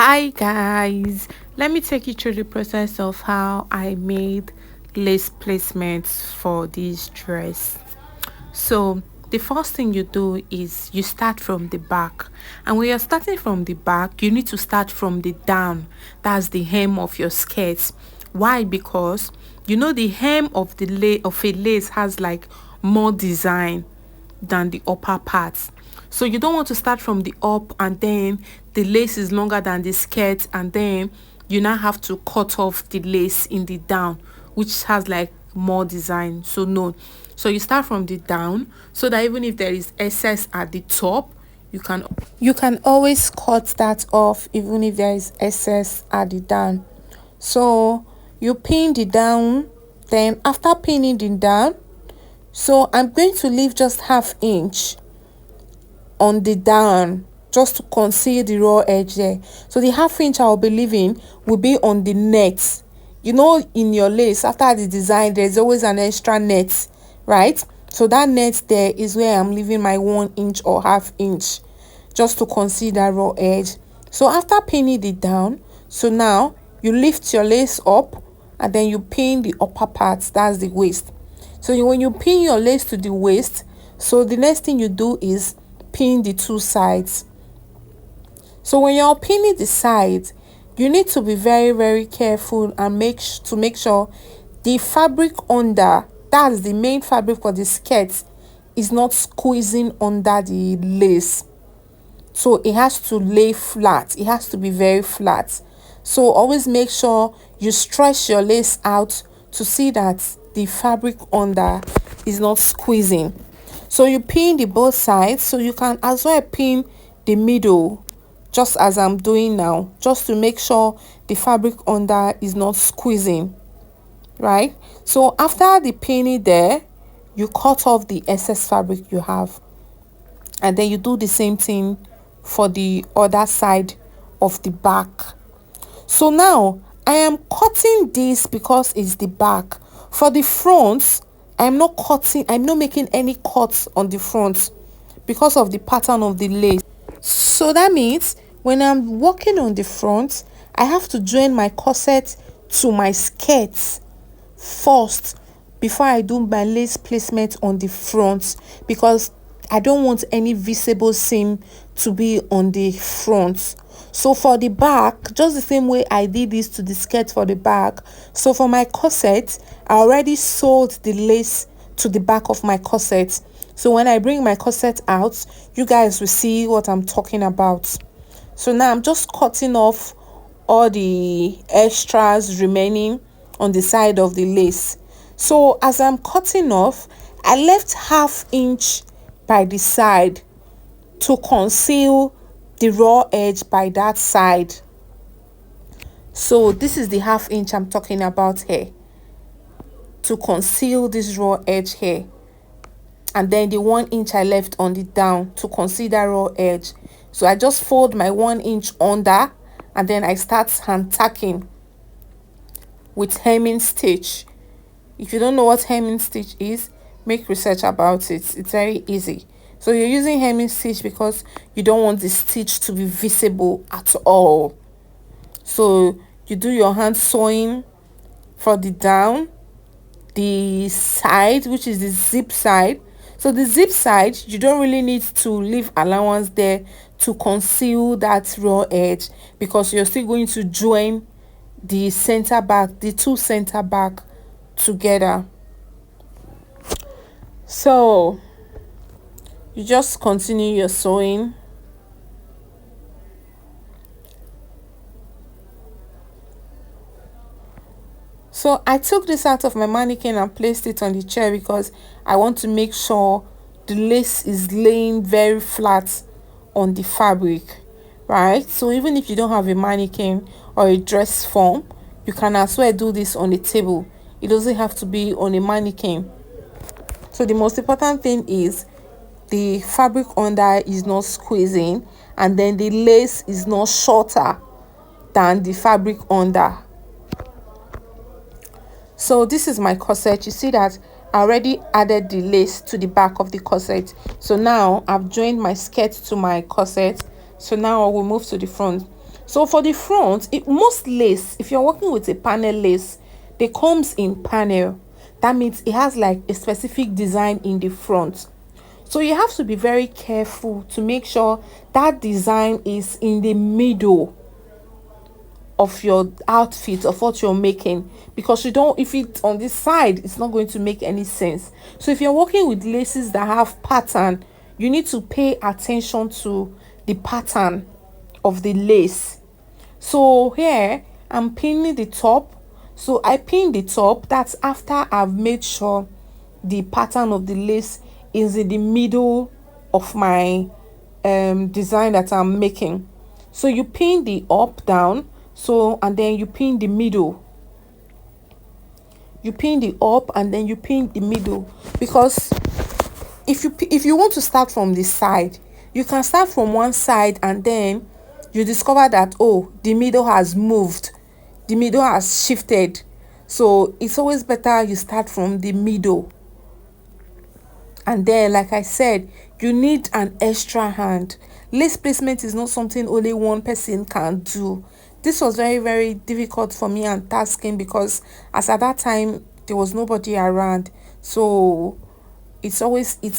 Hi guys, let me take you through the process of how I made lace placements for this dress. So the first thing you do is you start from the back, and when you're starting from the back you need to start from the down. That's the hem of your skirt. Why? Because the hem of a lace has like more design than the upper parts. So you don't want to start from the up and then the lace is longer than the skirt, and then you now have to cut off the lace in the down, which has like more design. So no. So you start from the down, so that even if there is excess at the top, you can always cut that off even if there is excess at the down. So you pin the down, then after pinning the down, so I'm going to leave just half inch on the down just to conceal the raw edge there. So the half inch I'll be leaving will be on the net. In your lace, after the design, there's always an extra net, right? So that net there is where I'm leaving my 1 inch or half inch just to conceal that raw edge. So after pinning it down, so now you lift your lace up and then you pin the upper part, that's the waist. So when you pin your lace to the waist, so the next thing you do is pin the two sides. So when you're pinning the sides, you need to be very careful and make sure the fabric under, that's the main fabric for the skirt, is not squeezing under the lace. So it has to lay flat, it has to be very flat. So always make sure you stretch your lace out to see that the fabric under is not squeezing. So you pin the both sides, so you can as well pin the middle just as I'm doing now, just to make sure the fabric under is not squeezing, right? So after the pinning there, you cut off the excess fabric you have, and then you do the same thing for the other side of the back. So now I am cutting this because it's the back. For the front, I'm not making any cuts on the front because of the pattern of the lace. So that means when I'm working on the front, I have to join my corset to my skirt first before I do my lace placement on the front, because I don't want any visible seam to be on the front. So for the back, just the same way I did this to the skirt for the back, so for my corset, I already sewed the lace to the back of my corset. So when I bring my corset out, you guys will see what I'm talking about. So now I'm just cutting off all the extras remaining on the side of the lace. So as I'm cutting off, I left half inch by the side to conceal the raw edge by that side. So this is the half inch I'm talking about here, to conceal this raw edge here, and then the 1 inch I left on the down to conceal that raw edge. So I just fold my 1 inch under, and then I start hand tacking with hemming stitch. If you don't know what hemming stitch is, make research about it. It's very easy. So you're using hemming stitch because you don't want the stitch to be visible at all. So you do your hand sewing for the down, the side, which is the zip side. So the zip side, you don't really need to leave allowance there to conceal that raw edge, because you're still going to join the center back, the two center back together. So you just continue your sewing. So I took this out of my mannequin and placed it on the chair because I want to make sure the lace is laying very flat on the fabric, right? So even if you don't have a mannequin or a dress form, you can as well do this on a table. It doesn't have to be on a mannequin. So the most important thing is the fabric under is not squeezing, and then the lace is not shorter than the fabric under. So this is my corset. You see that I already added the lace to the back of the corset. So now I've joined my skirt to my corset. So now I will move to the front. So for the front, most lace, if you're working with a panel lace, they comes in panel. That means it has like a specific design in the front. So you have to be very careful to make sure that design is in the middle of your outfit, of what you're making, because you don't, if it's on this side, it's not going to make any sense. So if you're working with laces that have pattern, you need to pay attention to the pattern of the lace. So here I'm pinning the top. So I pin the top. That's after I've made sure the pattern of the lace is in the middle of my design that I'm making. So you pin the up down, so and then you pin the middle. You pin the up and then you pin the middle, because if you want to start from the side, you can start from one side and then you discover that, oh, the middle has moved, the middle has shifted. So it's always better you start from the middle. And then, like I said, you need an extra hand. Lace placement is not something only one person can do. This was very, very difficult for me and tasking, because as at that time there was nobody around. So it's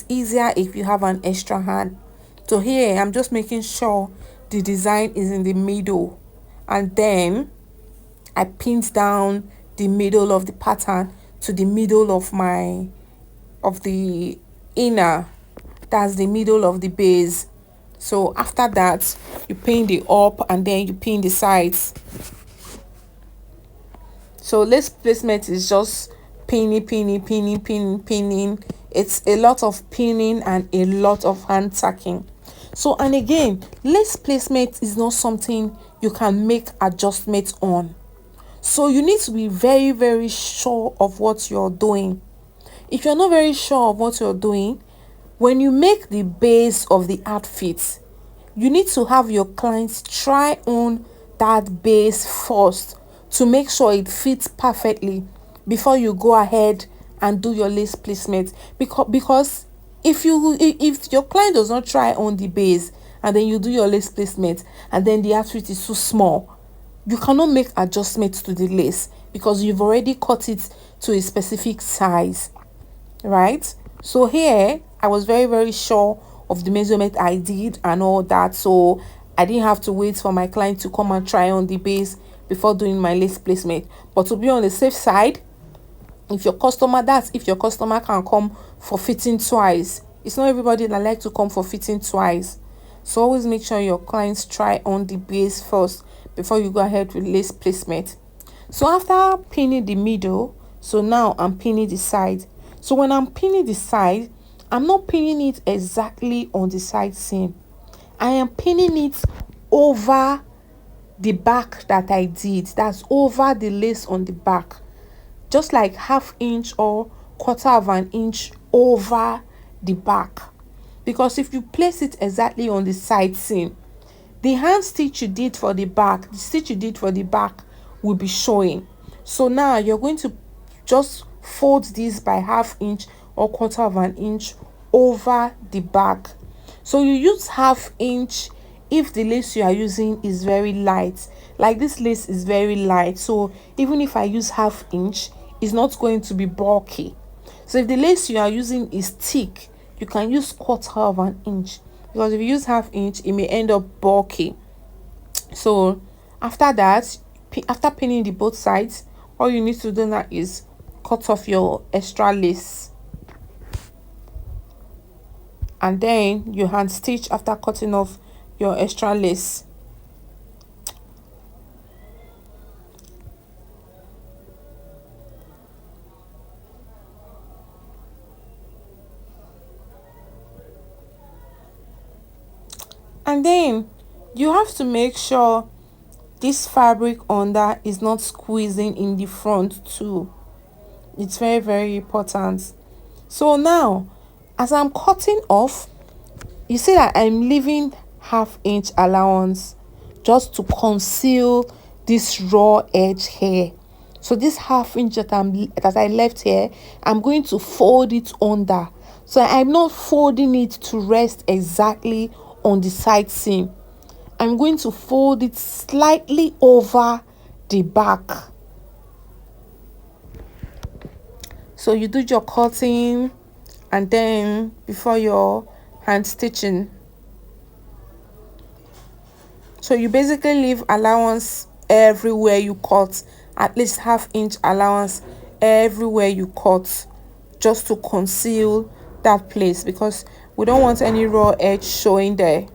easier if you have an extra hand. So here I'm just making sure the design is in the middle, and then I pinned down the middle of the pattern to the middle of the inner, that's the middle of the base. So after that, you pin the up and then you pin the sides. So lace placement is just pinning. It's a lot of pinning and a lot of hand tacking. So, and again, lace placement is not something you can make adjustments on. So you need to be very, very sure of what you're doing. If you're not very sure of what you're doing, when you make the base of the outfit, you need to have your clients try on that base first to make sure it fits perfectly before you go ahead and do your lace placement. Because if your client does not try on the base and then you do your lace placement and then the outfit is too small, you cannot make adjustments to the lace because you've already cut it to a specific size, right? So here I was very, very sure of the measurement I did and all that, so I didn't have to wait for my client to come and try on the base before doing my lace placement. But to be on the safe side, if your customer can come for fitting twice. It's not everybody that like to come for fitting twice. So always make sure your clients try on the base first before you go ahead with lace placement. So after pinning the middle, so now I'm pinning the side. So when I'm pinning the side, I'm not pinning it exactly on the side seam. I am pinning it over the back that I did. That's over the lace on the back. Just like ½ inch or quarter of an inch over the back. Because if you place it exactly on the side seam, the hand stitch you did for the back, the stitch you did for the back will be showing. So now you're going to just fold this by ½ inch or quarter of an inch over the back. So you use ½ inch if the lace you are using is very light. Like this lace is very light, so even if I use ½ inch, it's not going to be bulky. So if the lace you are using is thick, you can use quarter of an inch, because if you use ½ inch, it may end up bulky. So after that, after pinning the both sides, all you need to do now is cut off your extra lace, and then you hand stitch after cutting off your extra lace. And then you have to make sure this fabric under is not squeezing in the front too. It's very, very important. So now as I'm cutting off, you see that I'm leaving ½ inch allowance just to conceal this raw edge here. So this ½ inch that I left here, I'm going to fold it under. So I'm not folding it to rest exactly on the side seam. I'm going to fold it slightly over the back. So you do your cutting and then before your hand stitching. So you basically leave allowance everywhere you cut, at least ½ inch allowance everywhere you cut, just to conceal that place, because we don't want any raw edge showing there.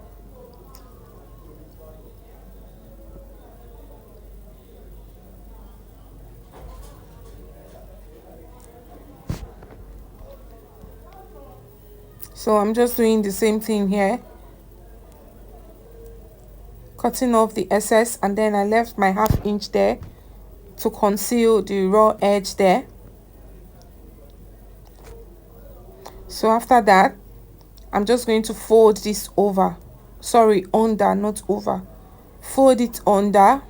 So I'm just doing the same thing here, cutting off the excess, and then I left my ½ inch there to conceal the raw edge there. So after that, I'm just going to fold this over, sorry, under, not over. Fold it under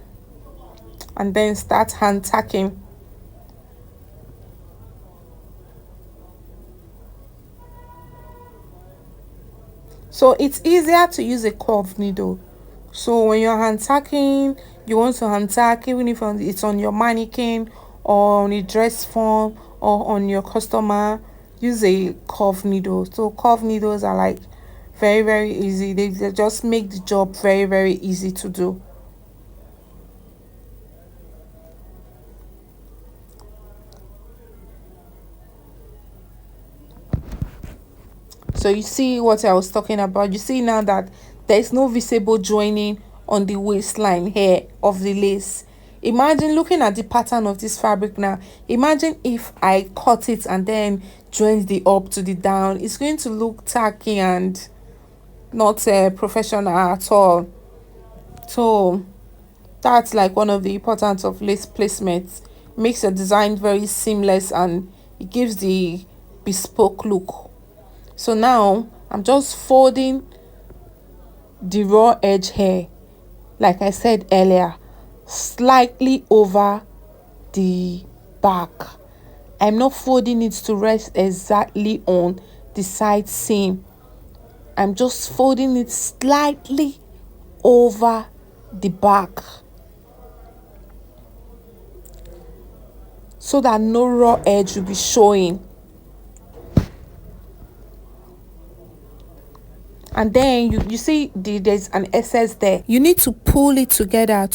and then start hand tacking. So it's easier to use a curved needle. So when you're hand tacking, you want to hand tack even if it's on your mannequin or on a dress form or on your customer, use a curved needle. So curved needles are like very easy. They just make the job very easy to do. So you see what I was talking about. You see now that there is no visible joining on the waistline here of the lace. Imagine looking at the pattern of this fabric now. Imagine if I cut it and then joined the up to the down. It's going to look tacky and not professional at all. So that's like one of the importance of lace placements. Makes your design very seamless and it gives the bespoke look. So now I'm just folding the raw edge here, like I said earlier, slightly over the back. I'm not folding it to rest exactly on the side seam. I'm just folding it slightly over the back so that no raw edge will be showing. And then you see there's an excess there. You need to pull it together